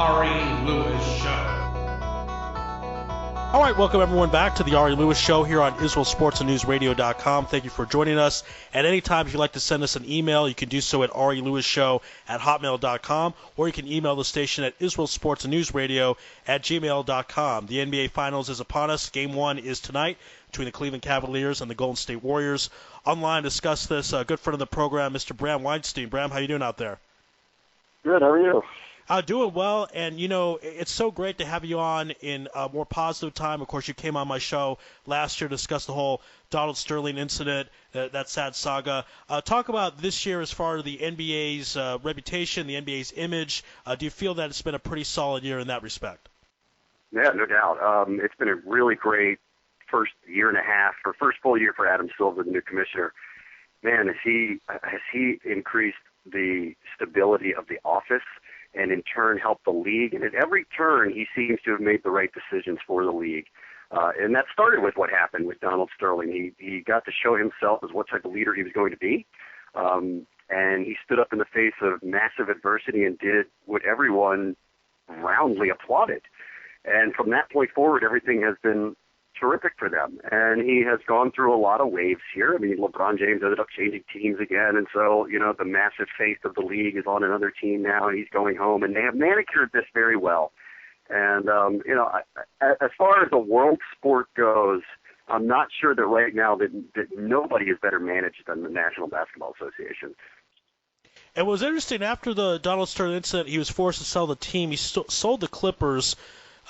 Ari Louis Show. All right, welcome everyone back to the Ari Louis Show here on IsraelSportsandNewsRadio.com. Thank you for joining us. At any time, if you'd like to send us an email, you can do so at arilouisshow@hotmail.com, or you can email the station at IsraelSportsandNewsRadio@gmail.com. The NBA Finals is upon us. Game 1 is tonight between the Cleveland Cavaliers and the Golden State Warriors. Online to discuss this, a good friend of the program, Mr. Bram Weinstein. Bram, how you doing out there? Good, how are you? Doing well, and it's so great to have you on in a more positive time. Of course, you came on my show last year to discuss the whole Donald Sterling incident, that sad saga. Talk about this year as far as the NBA's reputation, the NBA's image. Do you feel that it's been a pretty solid year in that respect? Yeah, no doubt. It's been a really great first year and a half, or first full year for Adam Silver, the new commissioner. Man, has he increased the stability of the office, and in turn helped the league. And at every turn, he seems to have made the right decisions for the league. And that started with what happened with Donald Sterling. He got to show himself as what type of leader he was going to be. And he stood up in the face of massive adversity and did what everyone roundly applauded. And from that point forward, everything has been terrific for them. And he has gone through a lot of waves here. I mean, LeBron James ended up changing teams again, and so, the massive face of the league is on another team now, and he's going home, and they have manicured this very well. And, as far as the world sport goes, I'm not sure that right now that nobody is better managed than the National Basketball Association. And what was interesting, after the Donald Sterling incident, he was forced to sell the team. He sold the Clippers,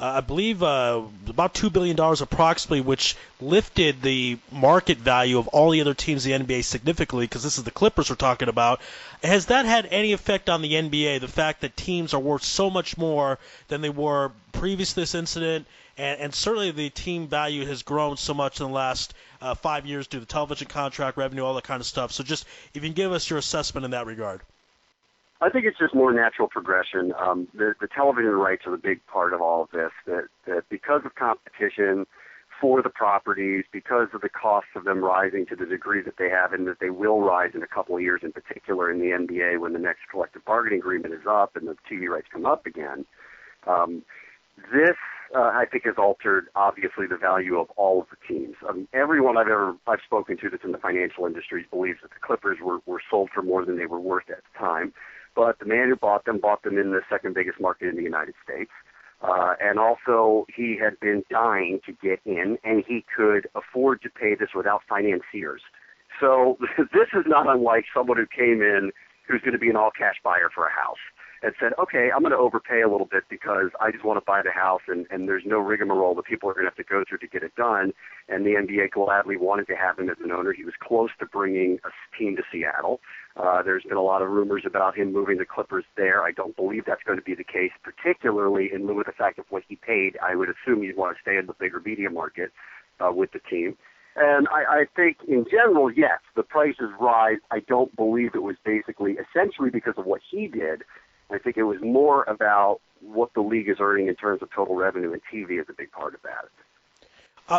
I believe, about $2 billion approximately, which lifted the market value of all the other teams in the NBA significantly, because this is the Clippers we're talking about. Has that had any effect on the NBA, the fact that teams are worth so much more than they were previous to this incident, and certainly the team value has grown so much in the last 5 years due to the television contract revenue, all that kind of stuff. So just if you can give us your assessment in that regard. I think it's just more natural progression. The television rights are the big part of all of this, that because of competition for the properties, because of the costs of them rising to the degree that they have, and that they will rise in a couple of years, in particular in the NBA when the next collective bargaining agreement is up and the TV rights come up again. This, I think, has altered, obviously, the value of all of the teams. Everyone I've spoken to that's in the financial industry believes that the Clippers were sold for more than they were worth at the time. But the man who bought them in the second biggest market in the United States. And also, he had been dying to get in, and he could afford to pay this without financiers. So this is not unlike someone who came in who's going to be an all-cash buyer for a house and said, okay, I'm going to overpay a little bit because I just want to buy the house, and there's no rigmarole that people are going to have to go through to get it done. And the NBA gladly wanted to have him as an owner. He was close to bringing a team to Seattle. There's been a lot of rumors about him moving the Clippers there. I don't believe that's going to be the case, particularly in lieu of the fact of what he paid. I would assume he'd want to stay in the bigger media market with the team. And I think, in general, yes, the prices rise. I don't believe it was essentially because of what he did. I think it was more about what the league is earning in terms of total revenue, and TV is a big part of that.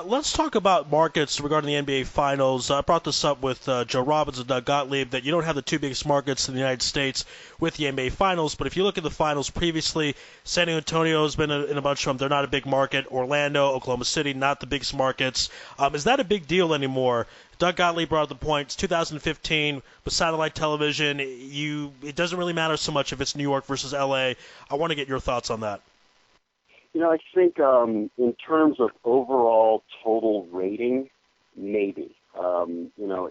Let's talk about markets regarding the NBA Finals. I brought this up with Joe Robbins and Doug Gottlieb, that you don't have the two biggest markets in the United States with the NBA Finals, but if you look at the Finals previously, San Antonio has been in a bunch of them. They're not a big market. Orlando, Oklahoma City, not the biggest markets. Is that a big deal anymore? Doug Gottlieb brought up the point. It's 2015 with satellite television. It doesn't really matter so much if it's New York versus L.A. I want to get your thoughts on that. I think in terms of overall total rating, maybe.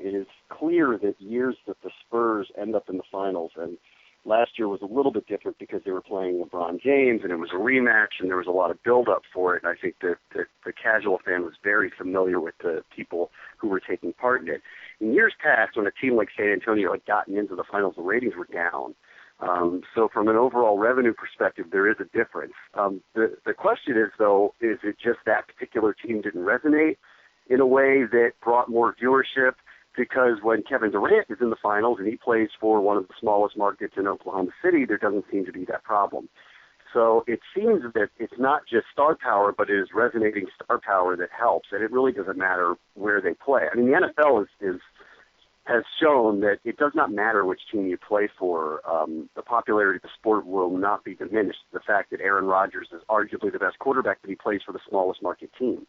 It is clear that years that the Spurs end up in the finals, and last year was a little bit different because they were playing LeBron James, and it was a rematch, and there was a lot of build-up for it, and I think that the casual fan was very familiar with the people who were taking part in it. In years past, when a team like San Antonio had gotten into the finals, the ratings were down. So from an overall revenue perspective, there is a difference. The question is, though, is it just that particular team didn't resonate in a way that brought more viewership? Because when Kevin Durant is in the finals and he plays for one of the smallest markets in Oklahoma City, there doesn't seem to be that problem. So it seems that it's not just star power, but it is resonating star power that helps, and it really doesn't matter where they play. I mean, the NFL is has shown that it does not matter which team you play for. The popularity of the sport will not be diminished. The fact that Aaron Rodgers is arguably the best quarterback, but he plays for the smallest market team.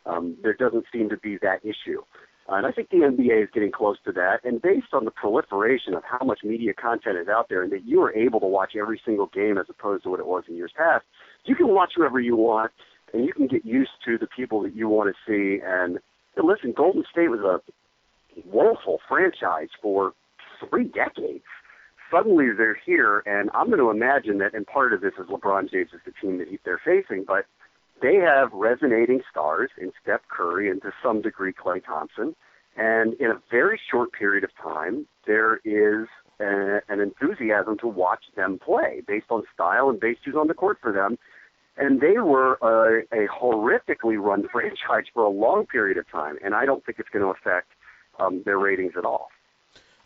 There doesn't seem to be that issue. And I think the NBA is getting close to that. And based on the proliferation of how much media content is out there and that you are able to watch every single game as opposed to what it was in years past, you can watch whoever you want and you can get used to the people that you want to see. And listen, Golden State was a woeful franchise for 3 decades. Suddenly they're here, and I'm going to imagine that, and part of this is LeBron James is the team that they're facing, but they have resonating stars in Steph Curry and to some degree Klay Thompson, and in a very short period of time, there is an enthusiasm to watch them play based on style and based who's on the court for them. And they were a horrifically run franchise for a long period of time, and I don't think it's going to affect their ratings at all.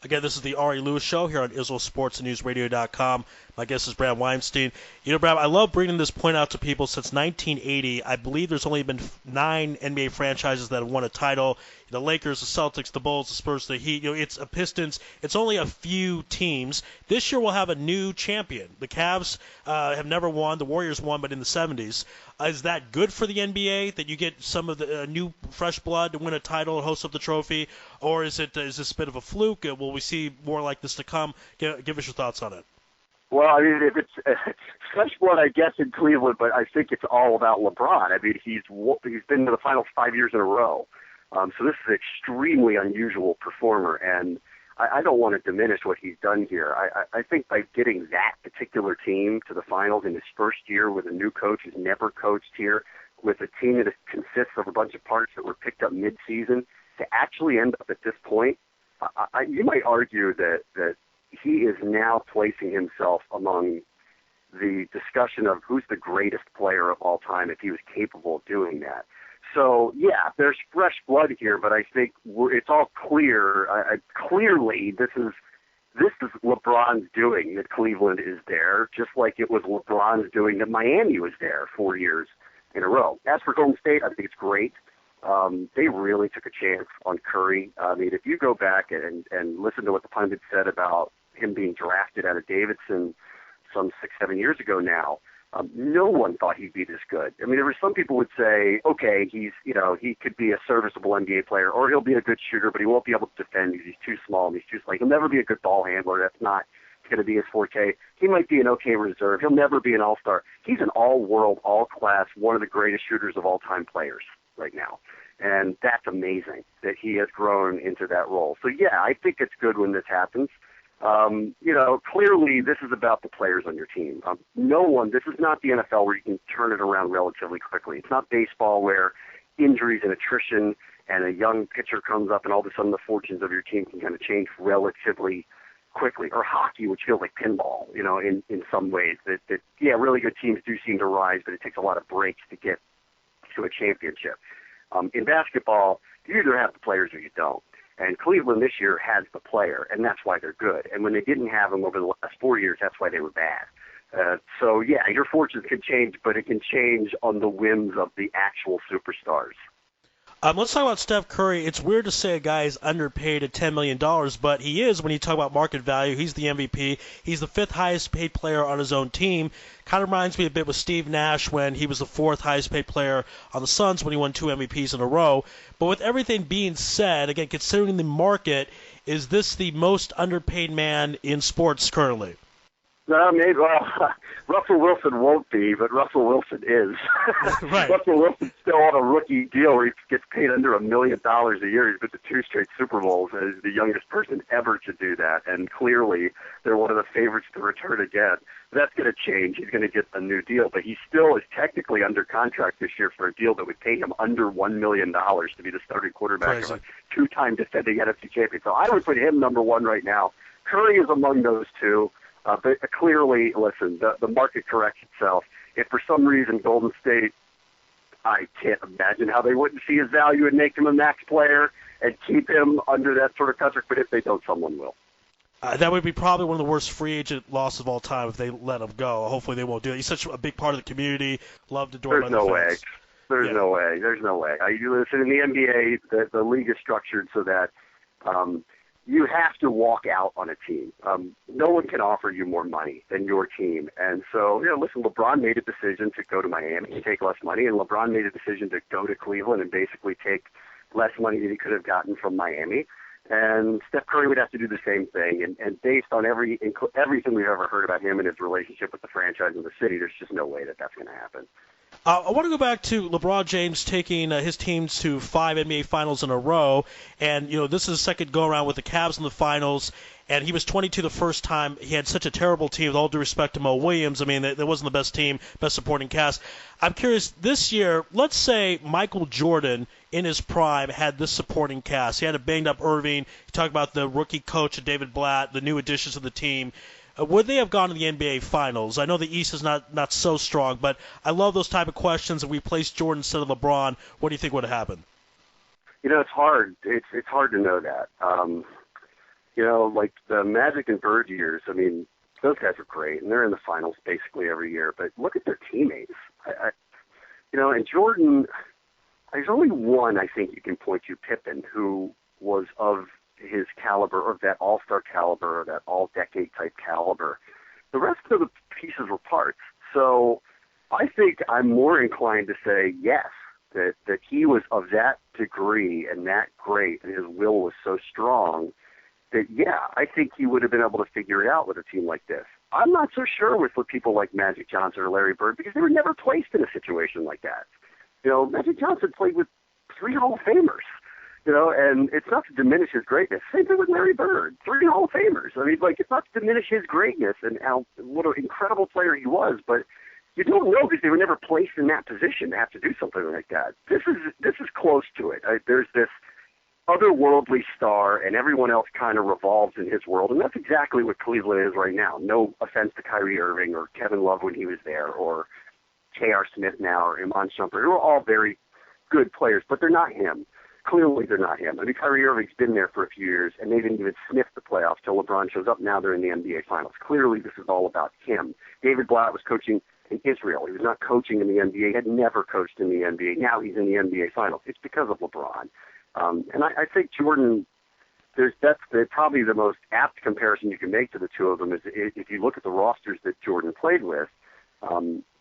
Again, this is the Ari Louis Show here on IsraelSportsNewsRadio.com. My guest is Bram Weinstein. You know, Bram, I love bringing this point out to people. Since 1980, I believe there's only been 9 NBA franchises that have won a title. The Lakers, the Celtics, the Bulls, the Spurs, the Heat. You know, it's a Pistons. It's only a few teams. This year we'll have a new champion. The Cavs have never won. The Warriors won, but in the 70s. Is that good for the NBA that you get some of the new fresh blood to win a title and host up the trophy, or is this a bit of a fluke? Will we see more like this to come? Give us your thoughts on it. Well, I mean, if it's fresh blood, I guess, in Cleveland, but I think it's all about LeBron. I mean, he's been to the finals 5 years in a row. So this is an extremely unusual performer, and I don't want to diminish what he's done here. I think by getting that particular team to the finals in his first year with a new coach who's never coached here, with a team that consists of a bunch of parts that were picked up mid-season, to actually end up at this point, you might argue that he is now placing himself among the discussion of who's the greatest player of all time if he was capable of doing that. So, yeah, there's fresh blood here, but I think it's all clear. Clearly, this is LeBron's doing that Cleveland is there, just like it was LeBron's doing that Miami was there 4 years in a row. As for Golden State, I think it's great. They really took a chance on Curry. I mean, if you go back and listen to what the pundits said about him being drafted out of Davidson some 6-7 years ago now, no one thought he'd be this good. I mean, there were some people would say, okay, he could be a serviceable NBA player, or he'll be a good shooter, but he won't be able to defend because he's too small and he's too slow. He'll never be a good ball handler. That's not going to be his forte. He might be an okay reserve. He'll never be an all-star. He's an all-world, all-class, one of the greatest shooters of all-time players right now. And that's amazing that he has grown into that role. So, yeah, I think it's good when this happens. Clearly this is about the players on your team. This is not the NFL where you can turn it around relatively quickly. It's not baseball where injuries and attrition and a young pitcher comes up and all of a sudden the fortunes of your team can kind of change relatively quickly. Or hockey, which feels like pinball, in some ways. That really good teams do seem to rise, but it takes a lot of breaks to get to a championship. In basketball, you either have the players or you don't. And Cleveland this year has the player, and that's why they're good. And when they didn't have him over the last 4 years, that's why they were bad. Your fortunes can change, but it can change on the whims of the actual superstars. Let's talk about Steph Curry. It's weird to say a guy is underpaid at $10 million, but he is when you talk about market value. He's the MVP. He's the 5th highest paid player on his own team. Kind of reminds me a bit with Steve Nash when he was the 4th highest paid player on the Suns when he won 2 MVPs in a row. But with everything being said, again, considering the market, is this the most underpaid man in sports currently? Russell Wilson won't be, but Russell Wilson is. Right. Russell Wilson's still on a rookie deal where he gets paid under $1 million a year. He's been to 2 straight Super Bowls and is the youngest person ever to do that. And clearly, they're one of the favorites to return again. That's going to change. He's going to get a new deal, but he still is technically under contract this year for a deal that would pay him under $1 million to be the starting quarterback of a 2-time defending NFC champion. So I would put him number 1 right now. Curry is among those 2. But clearly, listen, the market corrects itself. If for some reason Golden State, I can't imagine how they wouldn't see his value and make him a max player and keep him under that sort of contract. But if they don't, someone will. That would be probably one of the worst free agent losses of all time if they let him go. Hopefully they won't do it. He's such a big part of the community. Loved adored by the fans. There's no way. There's no way. You listen, in the NBA, the league is structured so that you have to walk out on a team. No one can offer you more money than your team. And so, listen, LeBron made a decision to go to Miami and take less money, and LeBron made a decision to go to Cleveland and basically take less money than he could have gotten from Miami. And Steph Curry would have to do the same thing. And based on everything we've ever heard about him and his relationship with the franchise and the city, there's just no way that that's going to happen. I want to go back to LeBron James taking his teams to 5 NBA Finals in a row, and this is his second go-around with the Cavs in the Finals, and he was 22 the first time. He had such a terrible team, with all due respect to Mo Williams. I mean, that wasn't the best team, best supporting cast. I'm curious, this year, let's say Michael Jordan in his prime had this supporting cast. He had a banged-up Irving. He talked about the rookie coach, David Blatt, the new additions to the team. Would they have gone to the NBA Finals? I know the East is not so strong, but I love those type of questions. If we placed Jordan instead of LeBron, what do you think would have happened? It's hard. It's hard to know that. Like the Magic and Bird years, I mean, those guys are great, and they're in the finals basically every year. But look at their teammates. And Jordan, there's only one I think you can point to, Pippen, who was of his caliber, of that all-star caliber, or that all-decade type caliber. The rest of the pieces were parts. So I think I'm more inclined to say yes, that he was of that degree and that great, and his will was so strong that, yeah, I think he would have been able to figure it out with a team like this. I'm not so sure with people like Magic Johnson or Larry Bird, because they were never placed in a situation like that. Magic Johnson played with 3 Hall of Famers. And it's not to diminish his greatness. Same thing with Larry Bird, 3 Hall of Famers. I mean, it's not to diminish his greatness and what an incredible player he was, but you don't know because they were never placed in that position to have to do something like that. This is close to it. There's this otherworldly star, and everyone else kind of revolves in his world, and that's exactly what Cleveland is right now. No offense to Kyrie Irving or Kevin Love when he was there, or J.R. Smith now, or Iman Shumpert, who are all very good players, but they're not him. Clearly, they're not him. I mean, Kyrie Irving's been there for a few years, and they didn't even sniff the playoffs till LeBron shows up. Now they're in the NBA Finals. Clearly, this is all about him. David Blatt was coaching in Israel. He was not coaching in the NBA. He had never coached in the NBA. Now he's in the NBA Finals. It's because of LeBron. And I think Jordan, that's probably the most apt comparison you can make to the two of them. Is if you look at the rosters that Jordan played with,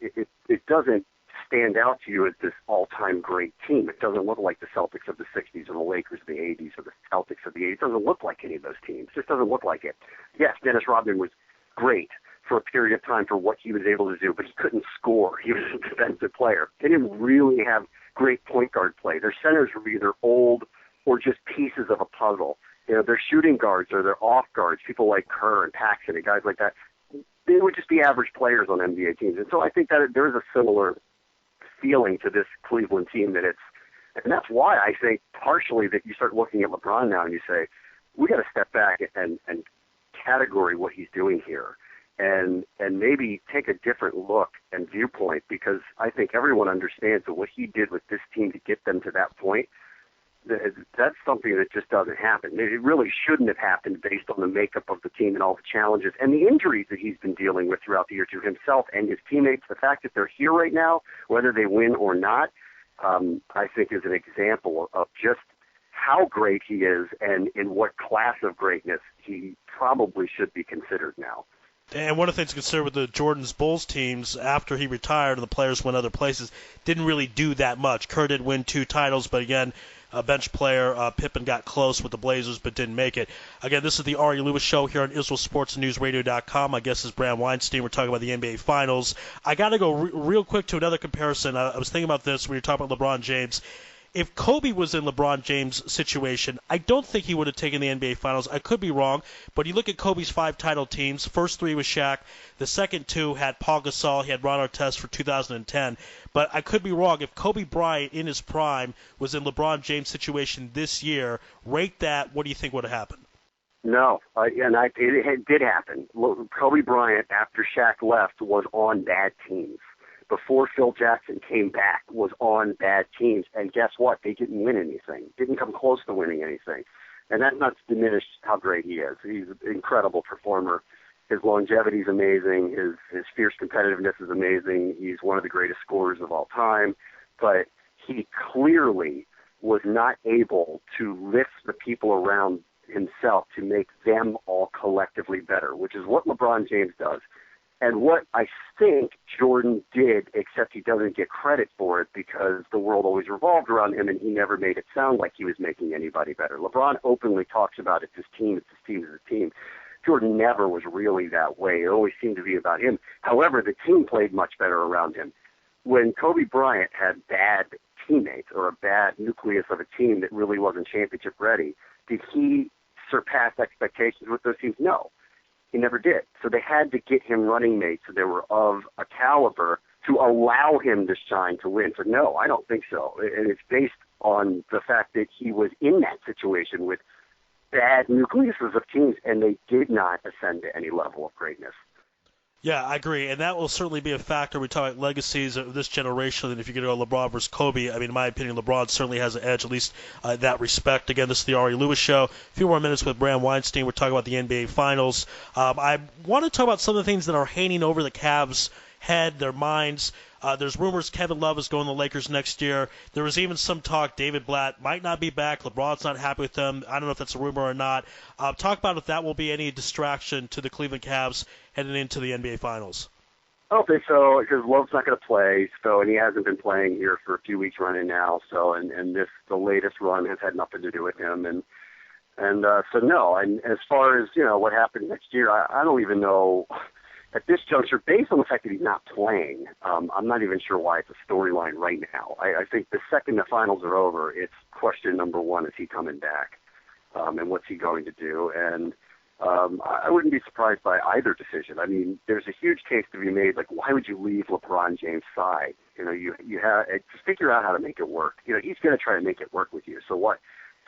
it doesn't stand out to you as this all-time great team. It doesn't look like the Celtics of the 60s or the Lakers of the 80s or the Celtics of the 80s. It doesn't look like any of those teams. It just doesn't look like it. Yes, Dennis Rodman was great for a period of time for what he was able to do, but he couldn't score. He was a defensive player. They didn't really have great point guard play. Their centers were either old or just pieces of a puzzle. Their shooting guards or their off guards, people like Kerr and Paxson and guys like that, they would just be average players on NBA teams. And so I think that there is a similar feeling to this Cleveland team and that's why I think partially that you start looking at LeBron now and you say, we got to step back and category what he's doing here and maybe take a different look and viewpoint, because I think everyone understands that what he did with this team to get them to that point, that's something that just doesn't happen. It really shouldn't have happened based on the makeup of the team and all the challenges and the injuries that he's been dealing with throughout the year to himself and his teammates. The fact that they're here right now, whether they win or not, I think is an example of just how great he is and in what class of greatness he probably should be considered now. And one of the things to consider with the Jordan's Bulls teams, after he retired and the players went other places, didn't really do that much. Kerr did win 2 titles, but again, a bench player, Pippen got close with the Blazers but didn't make it. Again, this is the Ari Louis Show here on IsraelSportsNewsRadio.com. My guest is Bram Weinstein. We're talking about the NBA Finals. I got to go real quick to another comparison. I was thinking about this when you were talking about LeBron James. If Kobe was in LeBron James' situation, I don't think he would have taken the NBA Finals. I could be wrong, but you look at Kobe's 5 title teams. First 3 was Shaq. The second 2 had Paul Gasol. He had Ron Artest for 2010. But I could be wrong. If Kobe Bryant in his prime was in LeBron James' situation this year, rate that, what do you think would have happened? No, it did happen. Kobe Bryant, after Shaq left, was on bad teams. Before Phil Jackson came back, was on bad teams. And guess what? They didn't win anything. Didn't come close to winning anything. And that's not to diminish how great he is. He's an incredible performer. His longevity is amazing. His fierce competitiveness is amazing. He's one of the greatest scorers of all time. But he clearly was not able to lift the people around himself to make them all collectively better, which is what LeBron James does. And what I think Jordan did, except he doesn't get credit for it because the world always revolved around him and he never made it sound like he was making anybody better. LeBron openly talks about it's his team, it's his team, it's his team. Jordan never was really that way. It always seemed to be about him. However, the team played much better around him. When Kobe Bryant had bad teammates or a bad nucleus of a team that really wasn't championship ready, did he surpass expectations with those teams? No. He never did. So they had to get him running mates that were of a caliber to allow him to shine, to win. So no, I don't think so. And it's based on the fact that he was in that situation with bad nucleuses of teams, and they did not ascend to any level of greatness. Yeah, I agree, and that will certainly be a factor. We talk about legacies of this generation, and if you get to LeBron versus Kobe, I mean, in my opinion, LeBron certainly has an edge, at least in that respect. Again, this is the Ari Louis Show. A few more minutes with Bram Weinstein. We're talking about the NBA Finals. I want to talk about some of the things that are hanging over the Cavs' head, their minds. There's rumors Kevin Love is going to the Lakers next year. There was even some talk David Blatt might not be back. LeBron's not happy with him. I don't know if that's a rumor or not. Talk about if that will be any distraction to the Cleveland Cavs heading into the NBA Finals. I don't think so, because Love's not going to play, and he hasn't been playing here for a few weeks running now. So, and the latest run has had nothing to do with him, and so no. And as far as what happened next year, I don't even know. At this juncture, based on the fact that he's not playing, I'm not even sure why it's a storyline right now. I think the second the finals are over, it's question number one: is he coming back, and what's he going to do? And I wouldn't be surprised by either decision. I mean, there's a huge case to be made. Like, why would you leave LeBron James' side? You have to figure out how to make it work. He's going to try to make it work with you. So what?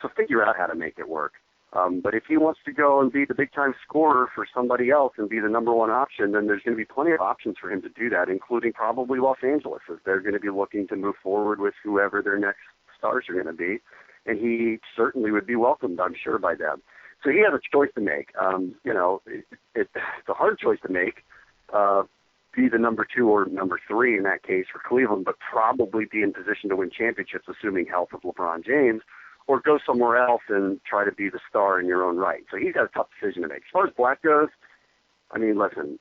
So figure out how to make it work. But if he wants to go and be the big-time scorer for somebody else and be the number one option, then there's going to be plenty of options for him to do that, including probably Los Angeles, as they're going to be looking to move forward with whoever their next stars are going to be. And he certainly would be welcomed, I'm sure, by them. So he has a choice to make. It's a hard choice to make, be the number 2 or number 3 in that case for Cleveland, but probably be in position to win championships, assuming health of LeBron James, or go somewhere else and try to be the star in your own right. So he's got a tough decision to make. As far as Black goes, I mean, listen,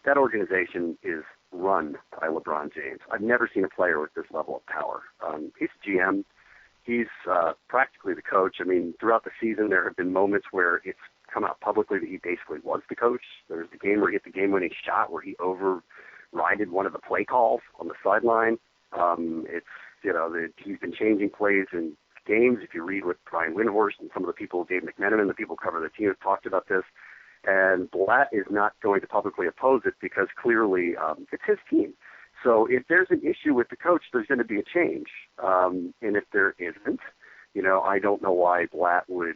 that organization is run by LeBron James. I've never seen a player with this level of power. He's GM. He's practically the coach. I mean, throughout the season, there have been moments where it's come out publicly that he basically was the coach. There was the game where he hit the game-winning shot where he overrided one of the play calls on the sideline. He's been changing plays in games. If you read what Brian Windhorst and some of the people, Dave McMenamin, the people who cover the team, have talked about this, and Blatt is not going to publicly oppose it because clearly it's his team. So if there's an issue with the coach, there's going to be a change. And if there isn't, I don't know why Blatt would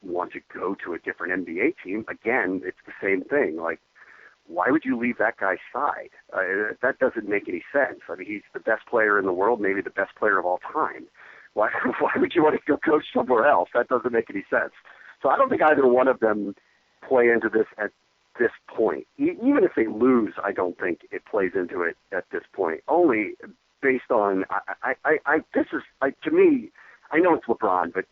want to go to a different NBA team. Again, it's the same thing. Like, why would you leave that guy's side? That doesn't make any sense. I mean, he's the best player in the world, maybe the best player of all time. Why would you want to go coach somewhere else? That doesn't make any sense. So I don't think either one of them play into this at this point. Even if they lose, I don't think it plays into it at this point. Only based on, to me, I know it's LeBron, but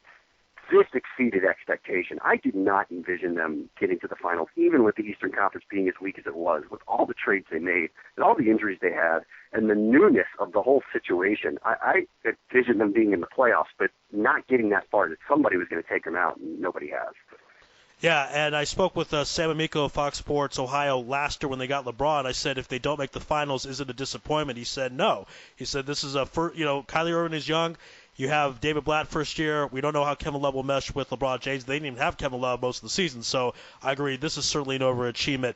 this exceeded expectation. I did not envision them getting to the finals, even with the Eastern Conference being as weak as it was, with all the trades they made and all the injuries they had and the newness of the whole situation. I envisioned them being in the playoffs, but not getting that far that somebody was going to take them out, and nobody has. Yeah, and I spoke with Sam Amico of Fox Sports Ohio last year when they got LeBron. I said, if they don't make the finals, is it a disappointment? He said no. He said this is Kyrie Irving is young. You have David Blatt first year. We don't know how Kevin Love will mesh with LeBron James. They didn't even have Kevin Love most of the season, so I agree. This is certainly an overachievement.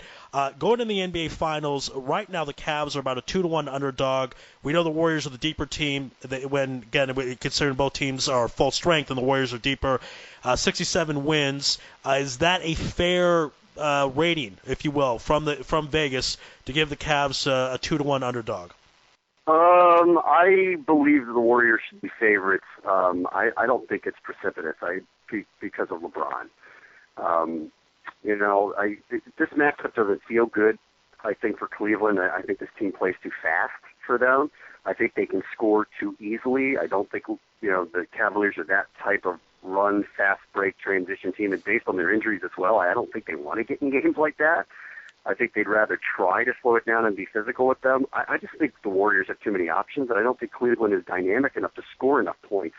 Going to the NBA Finals, right now the Cavs are about a 2-1 underdog. We know the Warriors are the deeper team. Considering both teams are full strength and the Warriors are deeper, 67 wins. Is that a fair rating, if you will, from Vegas to give the Cavs a 2-1 underdog? I believe the Warriors should be favorites. I don't think it's precipitous. Because of LeBron. This matchup doesn't feel good. I think for Cleveland, I think this team plays too fast for them. I think they can score too easily. I don't think the Cavaliers are that type of run, fast break transition team, and based on their injuries as well, I don't think they want to get in games like that. I think they'd rather try to slow it down and be physical with them. I just think the Warriors have too many options, and I don't think Cleveland is dynamic enough to score enough points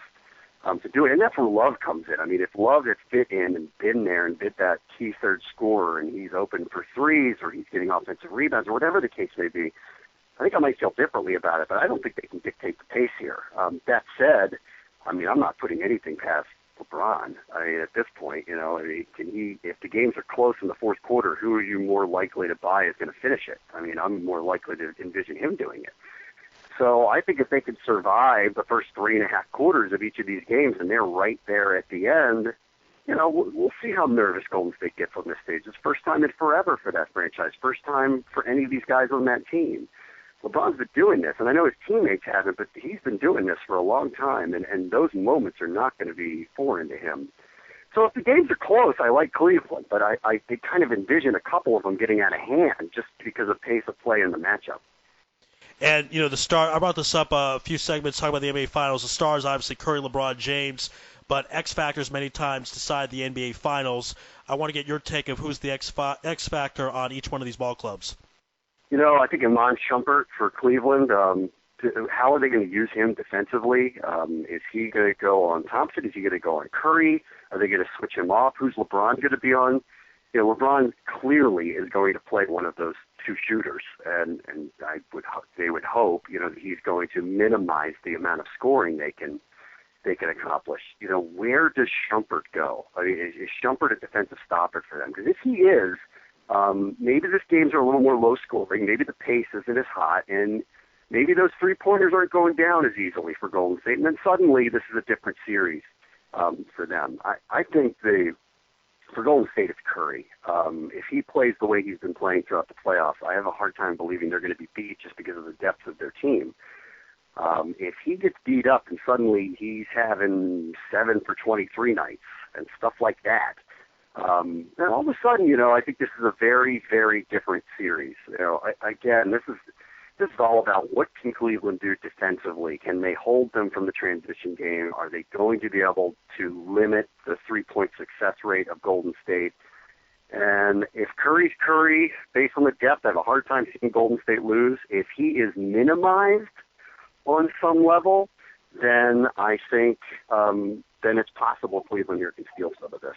to do it. And that's where Love comes in. I mean, if Love had fit in and been there and been that key third scorer, and he's open for threes or he's getting offensive rebounds or whatever the case may be, I think I might feel differently about it, but I don't think they can dictate the pace here. That said, I mean, I'm not putting anything past LeBron. I mean, at this point, if the games are close in the fourth quarter, who are you more likely to buy is going to finish it? I mean, I'm more likely to envision him doing it. So I think if they could survive the first 3.5 quarters of each of these games and they're right there at the end, we'll see how nervous Golden State gets on this stage. It's first time in forever for that franchise, first time for any of these guys on that team. LeBron's been doing this, and I know his teammates haven't, but he's been doing this for a long time, and those moments are not going to be foreign to him. So if the games are close, I like Cleveland, but I kind of envision a couple of them getting out of hand just because of pace of play in the matchup. And, the star, I brought this up a few segments talking about the NBA Finals. The stars, obviously, Curry, LeBron James, but X factors many times decide the NBA Finals. I want to get your take of who's the X factor on each one of these ball clubs. I think Iman Shumpert for Cleveland, how are they going to use him defensively? Is he going to go on Thompson? Is he going to go on Curry? Are they going to switch him off? Who's LeBron going to be on? LeBron clearly is going to play one of those two shooters, and they would hope, that he's going to minimize the amount of scoring they can accomplish. Where does Shumpert go? I mean, is Shumpert a defensive stopper for them? Because if he is, maybe this games are a little more low scoring. Maybe the pace isn't as hot, and maybe those 3-pointers aren't going down as easily for Golden State. And then suddenly this is a different series for them. I think for Golden State, it's Curry. If he plays the way he's been playing throughout the playoffs, I have a hard time believing they're going to be beat just because of the depth of their team. If he gets beat up and suddenly he's having 7 for 23 nights and stuff like that, then all of a sudden, I think this is a very, very different series. Again, this is all about what can Cleveland do defensively. Can they hold them from the transition game? Are they going to be able to limit the 3-point success rate of Golden State? And if Curry's Curry, based on the depth, I have a hard time seeing Golden State lose. If he is minimized on some level, then I think then it's possible Cleveland here can steal some of this.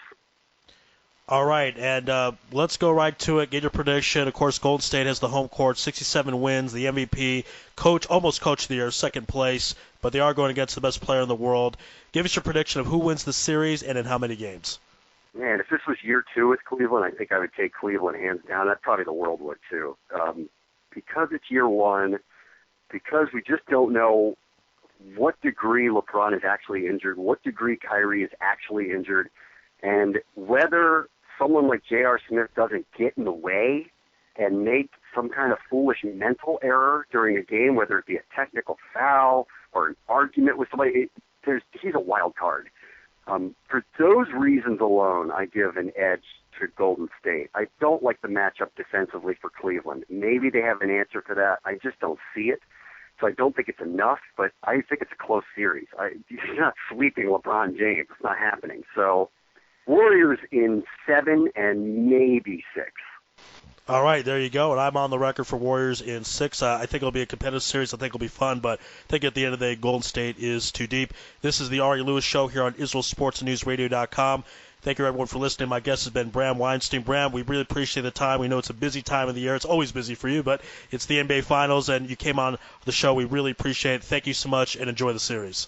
All right, and let's go right to it. Get your prediction. Of course, Golden State has the home court, 67 wins, the MVP, almost coach of the year, second place, but they are going against the best player in the world. Give us your prediction of who wins the series and in how many games. Man, if this was year 2 with Cleveland, I think I would take Cleveland hands down. That's probably the world would too. Because it's year 1, because we just don't know what degree LeBron is actually injured, what degree Kyrie is actually injured, and whether someone like J.R. Smith doesn't get in the way and make some kind of foolish mental error during a game, whether it be a technical foul or an argument with somebody, he's a wild card. For those reasons alone, I give an edge to Golden State. I don't like the matchup defensively for Cleveland. Maybe they have an answer for that. I just don't see it. So I don't think it's enough, but I think it's a close series. You're not sweeping LeBron James. It's not happening. So Warriors in 7 and maybe 6. All right, there you go. And I'm on the record for Warriors in 6. I think it'll be a competitive series. I think it'll be fun, but I think at the end of the day, Golden State is too deep. This is the Ari Louis Show here on IsraelSportsNewsRadio.com. Thank you, everyone, for listening. My guest has been Bram Weinstein. Bram, we really appreciate the time. We know it's a busy time of the year. It's always busy for you, but it's the NBA Finals, and you came on the show. We really appreciate it. Thank you so much, and enjoy the series.